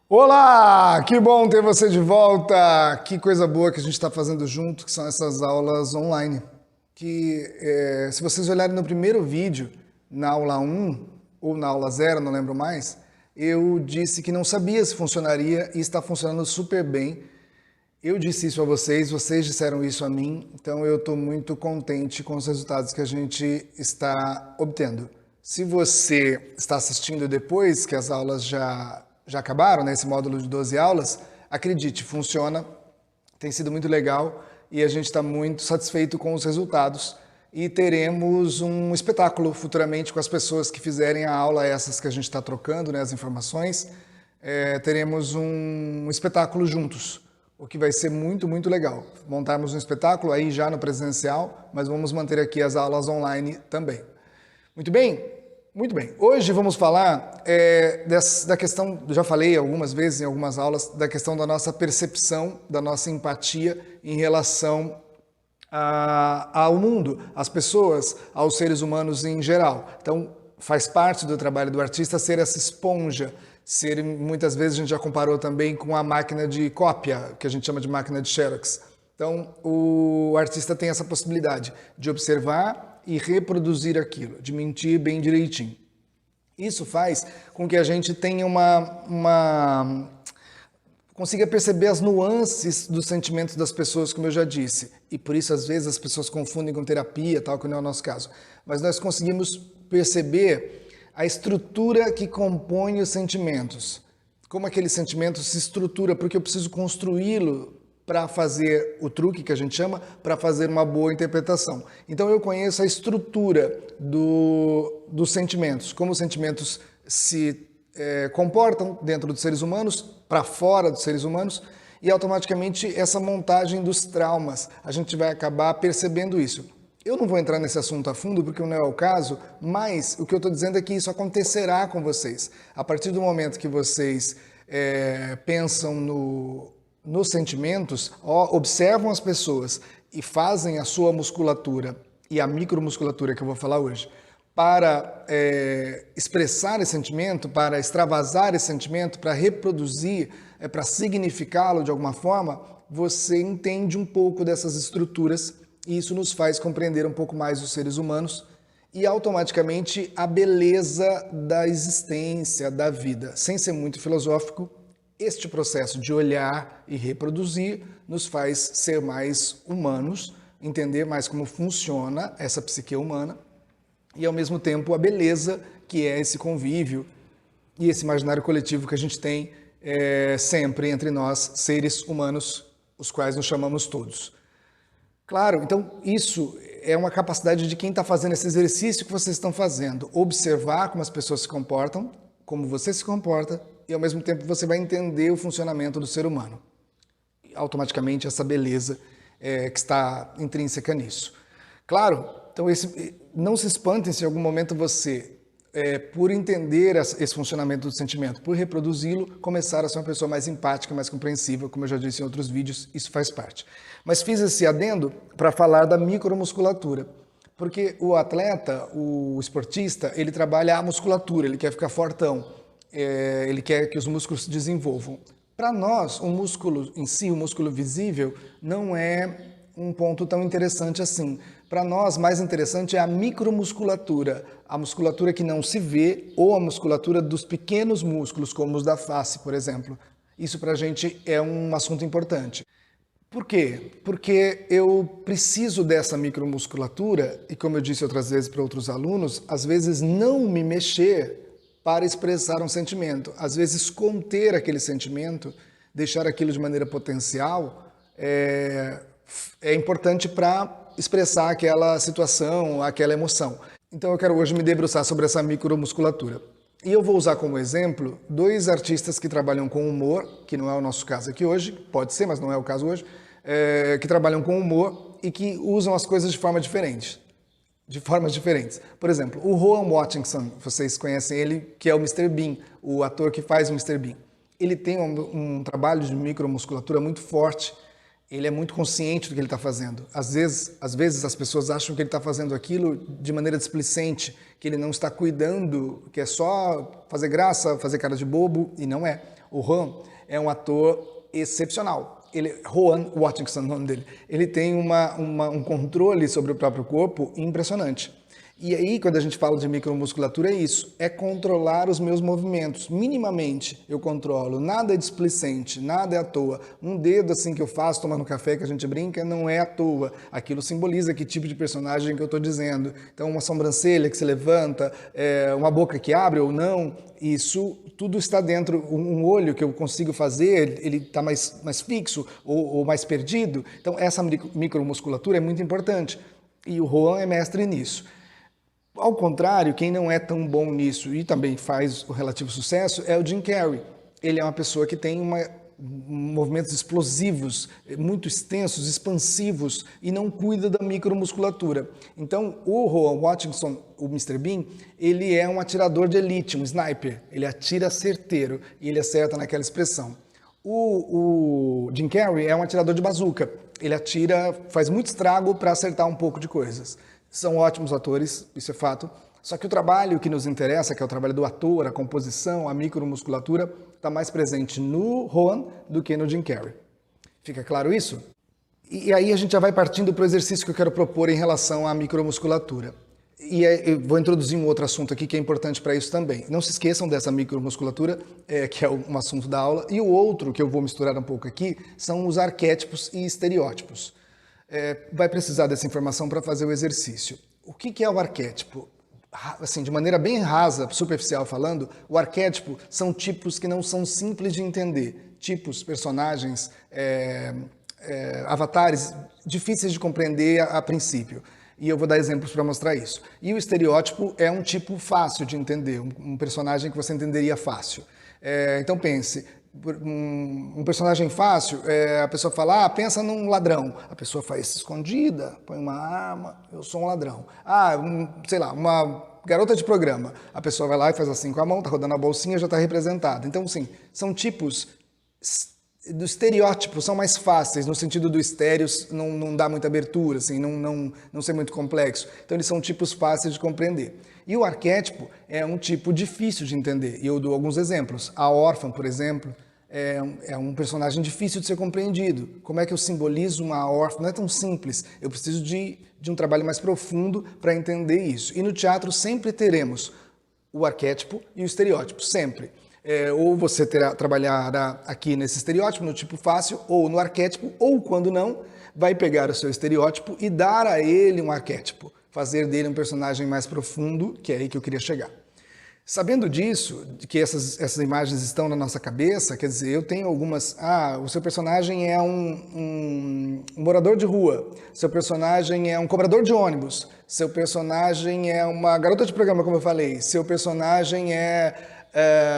Olá, que bom ter você de volta. Que coisa boa que a gente está fazendo junto, que são essas aulas online. Se vocês olharem no primeiro vídeo, na aula 1 ou na aula 0, não lembro mais, eu disse que não sabia se funcionaria e está funcionando super bem. Eu disse isso a vocês, vocês disseram isso a mim, então eu estou muito contente com os resultados que a gente está obtendo. Se você está assistindo depois que as aulas já acabaram, né, esse módulo de 12 aulas, acredite, funciona, tem sido muito legal e a gente está muito satisfeito com os resultados e teremos um espetáculo futuramente com as pessoas que fizerem a aula, essas que a gente está trocando, né, as informações, teremos um espetáculo juntos, o que vai ser muito, muito legal. Montarmos um espetáculo aí já no presencial, mas vamos manter aqui as aulas online também. Muito bem? Muito bem, hoje vamos falar da questão, já falei algumas vezes em algumas aulas, da questão da nossa percepção, da nossa empatia em relação ao mundo, às pessoas, aos seres humanos em geral. Então, faz parte do trabalho do artista ser essa esponja, muitas vezes a gente já comparou também com a máquina de cópia, que a gente chama de máquina de Xerox. Então, o artista tem essa possibilidade de observar e reproduzir aquilo, de mentir bem direitinho. Isso faz com que a gente tenha consiga perceber as nuances dos sentimentos das pessoas, como eu já disse. E por isso, às vezes, as pessoas confundem com terapia, tal, que não é o nosso caso. Mas nós conseguimos perceber a estrutura que compõe os sentimentos. Como aquele sentimento se estrutura, porque eu preciso construí-lo para fazer o truque, que a gente chama, para fazer uma boa interpretação. Então eu conheço a estrutura dos sentimentos, como os sentimentos se comportam dentro dos seres humanos, para fora dos seres humanos, e automaticamente essa montagem dos traumas, a gente vai acabar percebendo isso. Eu não vou entrar nesse assunto a fundo, porque não é o caso, mas o que eu estou dizendo é que isso acontecerá com vocês. A partir do momento que vocês pensam nos sentimentos, observam as pessoas e fazem a sua musculatura e a micromusculatura que eu vou falar hoje para expressar esse sentimento, para extravasar esse sentimento, para reproduzir, para significá-lo de alguma forma, você entende um pouco dessas estruturas e isso nos faz compreender um pouco mais os seres humanos e automaticamente a beleza da existência, da vida. Sem ser muito filosófico, este processo de olhar e reproduzir nos faz ser mais humanos, entender mais como funciona essa psique humana e, ao mesmo tempo, a beleza que é esse convívio e esse imaginário coletivo que a gente tem sempre entre nós, seres humanos, os quais nos chamamos todos. Claro, então isso é uma capacidade de quem está fazendo esse exercício que vocês estão fazendo, observar como as pessoas se comportam, como você se comporta, e ao mesmo tempo você vai entender o funcionamento do ser humano. E, automaticamente essa beleza que está intrínseca nisso. Claro, então não se espantem se em algum momento você, por entender esse funcionamento do sentimento, por reproduzi-lo, começar a ser uma pessoa mais empática, mais compreensiva, como eu já disse em outros vídeos, isso faz parte. Mas fiz esse adendo para falar da micromusculatura. Porque o atleta, o esportista, ele trabalha a musculatura, ele quer ficar fortão, ele quer que os músculos se desenvolvam. Para nós, o músculo em si, o músculo visível, não é um ponto tão interessante assim. Para nós, mais interessante é a micromusculatura, a musculatura que não se vê ou a musculatura dos pequenos músculos, como os da face, por exemplo. Isso para a gente é um assunto importante. Por quê? Porque eu preciso dessa micromusculatura e, como eu disse outras vezes para outros alunos, às vezes não me mexer para expressar um sentimento. Às vezes conter aquele sentimento, deixar aquilo de maneira potencial, é importante para expressar aquela situação, aquela emoção. Então eu quero hoje me debruçar sobre essa micromusculatura. E eu vou usar como exemplo dois artistas que trabalham com humor, que não é o nosso caso aqui hoje, pode ser, mas não é o caso hoje, que trabalham com humor e que usam as coisas de formas diferentes. Por exemplo, o Rowan Atkinson, vocês conhecem ele, que é o Mr. Bean, o ator que faz o Mr. Bean. Ele tem um trabalho de micromusculatura muito forte Ele é muito consciente do que ele está fazendo. Às vezes as pessoas acham que ele está fazendo aquilo de maneira displicente, que ele não está cuidando, que é só fazer graça, fazer cara de bobo, e não é. O Rowan é um ator excepcional. Rowan Watkinson, o nome dele. Ele tem um controle sobre o próprio corpo impressionante. E aí, quando a gente fala de micromusculatura, é isso, é controlar os meus movimentos. Minimamente eu controlo, nada é displicente, nada é à toa. Um dedo assim que eu faço tomando café, que a gente brinca, não é à toa. Aquilo simboliza que tipo de personagem que eu estou dizendo. Então, uma sobrancelha que se levanta, uma boca que abre ou não, isso tudo está dentro. Um olho que eu consigo fazer, ele está mais fixo ou mais perdido. Então, essa micromusculatura é muito importante. E o Rowan é mestre nisso. Ao contrário, quem não é tão bom nisso e também faz o relativo sucesso é o Jim Carrey. Ele é uma pessoa que tem movimentos explosivos, muito extensos, expansivos e não cuida da micromusculatura. Então, o Rowan Watkinson, o Mr. Bean, ele é um atirador de elite, um sniper. Ele atira certeiro e ele acerta naquela expressão. O Jim Carrey é um atirador de bazuca. Ele atira, faz muito estrago para acertar um pouco de coisas. São ótimos atores, isso é fato. Só que o trabalho que nos interessa, que é o trabalho do ator, a composição, a micromusculatura, está mais presente no Rowan do que no Jim Carrey. Fica claro isso? E aí a gente já vai partindo para o exercício que eu quero propor em relação à micromusculatura. E eu vou introduzir um outro assunto aqui que é importante para isso também. Não se esqueçam dessa micromusculatura, que é um assunto da aula. E o outro que eu vou misturar um pouco aqui são os arquétipos e estereótipos. Vai precisar dessa informação para fazer o exercício. O que é o arquétipo? Assim, de maneira bem rasa, superficial falando, o arquétipo são tipos que não são simples de entender. Tipos, personagens, avatares difíceis de compreender a princípio. E eu vou dar exemplos para mostrar isso. E o estereótipo é um tipo fácil de entender, um personagem que você entenderia fácil. Então pense, um personagem fácil, a pessoa fala, pensa num ladrão. A pessoa faz escondida, põe uma arma, eu sou um ladrão. Sei lá, uma garota de programa. A pessoa vai lá e faz assim com a mão, tá rodando a bolsinha, já está representada. Então, sim, são tipos do estereótipo, são mais fáceis, no sentido do estéreos não dá muita abertura, assim, não ser muito complexo. Então, eles são tipos fáceis de compreender. E o arquétipo é um tipo difícil de entender. E eu dou alguns exemplos. A órfã, por exemplo, é um personagem difícil de ser compreendido. Como é que eu simbolizo uma órfã? Não é tão simples. Eu preciso de um trabalho mais profundo para entender isso. E no teatro sempre teremos o arquétipo e o estereótipo, sempre. Ou você trabalhará aqui nesse estereótipo, no tipo fácil, ou no arquétipo, ou quando não, vai pegar o seu estereótipo e dar a ele um arquétipo, fazer dele um personagem mais profundo, que é aí que eu queria chegar. Sabendo disso, de que essas imagens estão na nossa cabeça, quer dizer, eu tenho algumas... o seu personagem é um morador de rua, seu personagem é um cobrador de ônibus, seu personagem é uma garota de programa, como eu falei, seu personagem é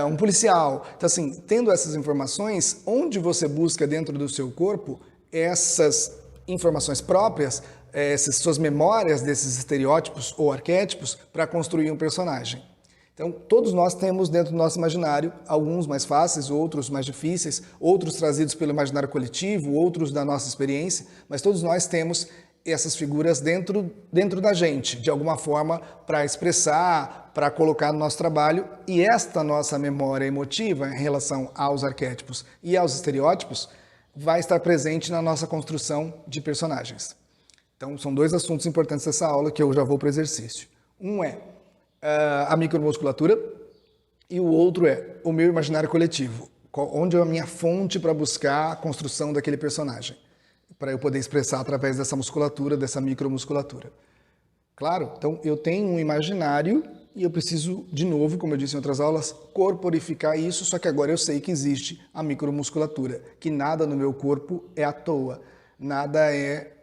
um policial. Então, assim, tendo essas informações, onde você busca dentro do seu corpo essas informações próprias, essas suas memórias desses estereótipos ou arquétipos para construir um personagem. Então, todos nós temos dentro do nosso imaginário, alguns mais fáceis, outros mais difíceis, outros trazidos pelo imaginário coletivo, outros da nossa experiência, mas todos nós temos essas figuras dentro da gente, de alguma forma, para expressar, para colocar no nosso trabalho. E esta nossa memória emotiva em relação aos arquétipos e aos estereótipos vai estar presente na nossa construção de personagens. Então, são dois assuntos importantes dessa aula que eu já vou para o exercício. Um é a micromusculatura e o outro é o meu imaginário coletivo, onde é a minha fonte para buscar a construção daquele personagem, para eu poder expressar através dessa musculatura, dessa micromusculatura. Claro, então eu tenho um imaginário e eu preciso, de novo, como eu disse em outras aulas, corporificar isso, só que agora eu sei que existe a micromusculatura, que nada no meu corpo é à toa, nada é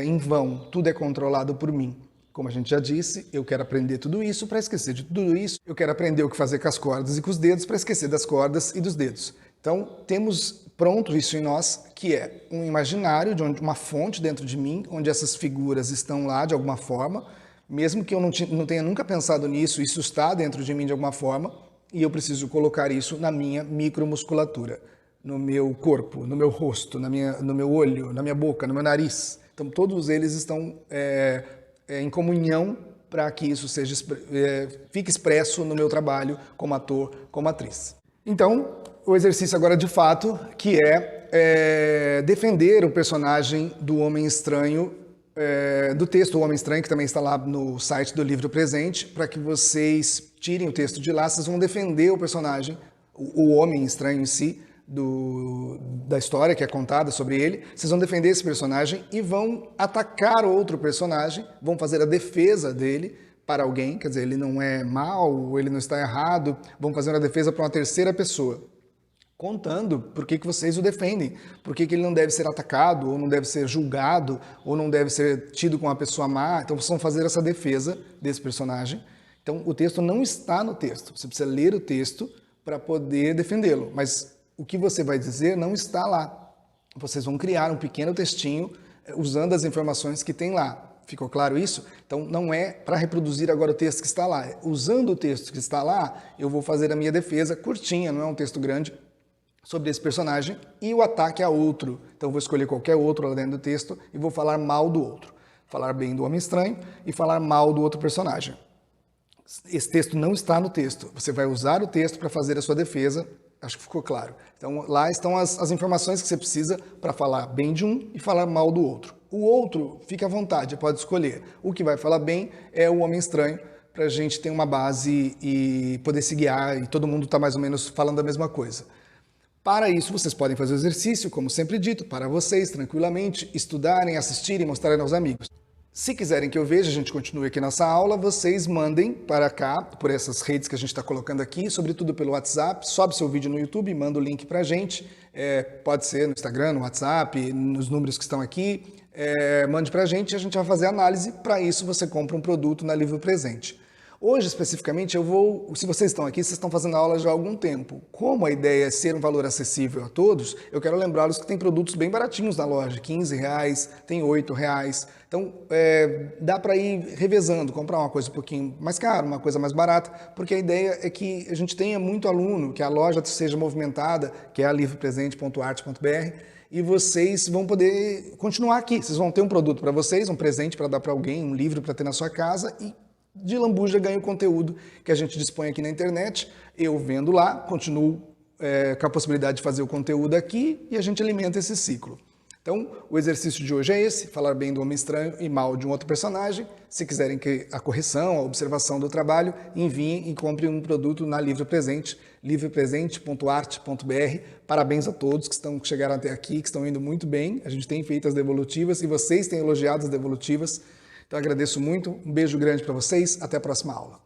em vão, tudo é controlado por mim. Como a gente já disse, eu quero aprender tudo isso para esquecer de tudo isso, eu quero aprender o que fazer com as cordas e com os dedos para esquecer das cordas e dos dedos. Então, temos pronto isso em nós, que é um imaginário, uma fonte dentro de mim, onde essas figuras estão lá de alguma forma, mesmo que eu não tenha nunca pensado nisso, isso está dentro de mim de alguma forma, e eu preciso colocar isso na minha micromusculatura. no meu corpo, no meu rosto, no meu olho, na minha boca, no meu nariz. Então, todos eles estão em comunhão para que isso fique expresso no meu trabalho como ator, como atriz. Então, o exercício agora de fato, que é defender o personagem do Homem Estranho, do texto O Homem Estranho, que também está lá no site do Livro Presente, para que vocês tirem o texto de lá, vocês vão defender o personagem, o Homem Estranho em si, da história que é contada sobre ele, vocês vão defender esse personagem e vão atacar outro personagem, vão fazer a defesa dele para alguém, quer dizer, ele não é mal, ele não está errado, vão fazer uma defesa para uma terceira pessoa, contando por que vocês o defendem, por que ele não deve ser atacado, ou não deve ser julgado, ou não deve ser tido como uma pessoa má. Então vocês vão fazer essa defesa desse personagem. Então o texto não está no texto, você precisa ler o texto para poder defendê-lo, mas o que você vai dizer não está lá. Vocês vão criar um pequeno textinho usando as informações que tem lá. Ficou claro isso? Então não é para reproduzir agora o texto que está lá. Usando o texto que está lá, eu vou fazer a minha defesa curtinha, não é um texto grande, sobre esse personagem e o ataque a outro. Então eu vou escolher qualquer outro lá dentro do texto e vou falar mal do outro. Falar bem do Homem Estranho e falar mal do outro personagem. Esse texto não está no texto. Você vai usar o texto para fazer a sua defesa. Acho que ficou claro. Então lá estão as informações que você precisa para falar bem de um e falar mal do outro. O outro, fica à vontade, pode escolher. O que vai falar bem é o Homem Estranho, para a gente ter uma base e poder se guiar e todo mundo está mais ou menos falando a mesma coisa. Para isso, vocês podem fazer o exercício, como sempre dito, para vocês, tranquilamente, estudarem, assistirem, mostrarem aos amigos. Se quiserem que eu veja, a gente continue aqui nossa aula, vocês mandem para cá, por essas redes que a gente está colocando aqui, sobretudo pelo WhatsApp, sobe seu vídeo no YouTube, manda o link para a gente, pode ser no Instagram, no WhatsApp, nos números que estão aqui, mande para a gente vai fazer análise, para isso você compra um produto na Livro Presente. Hoje, especificamente, se vocês estão aqui, vocês estão fazendo aula já há algum tempo. Como a ideia é ser um valor acessível a todos, eu quero lembrá-los que tem produtos bem baratinhos na loja, R$15, tem R$8. Então, dá para ir revezando, comprar uma coisa um pouquinho mais cara, uma coisa mais barata, porque a ideia é que a gente tenha muito aluno, que a loja seja movimentada, que é a livropresente.arte.br, e vocês vão poder continuar aqui. Vocês vão ter um produto para vocês, um presente para dar para alguém, um livro para ter na sua casa e de lambuja ganho o conteúdo que a gente dispõe aqui na internet, eu vendo lá, continuo com a possibilidade de fazer o conteúdo aqui e a gente alimenta esse ciclo. Então, o exercício de hoje é esse, falar bem do Homem Estranho e mal de um outro personagem. Se quiserem que a correção, a observação do trabalho, enviem e comprem um produto na Livro Presente, livropresente.arte.br. Parabéns a todos que chegaram até aqui, que estão indo muito bem. A gente tem feito as devolutivas e vocês têm elogiado as devolutivas. Então agradeço muito, um beijo grande para vocês, até a próxima aula.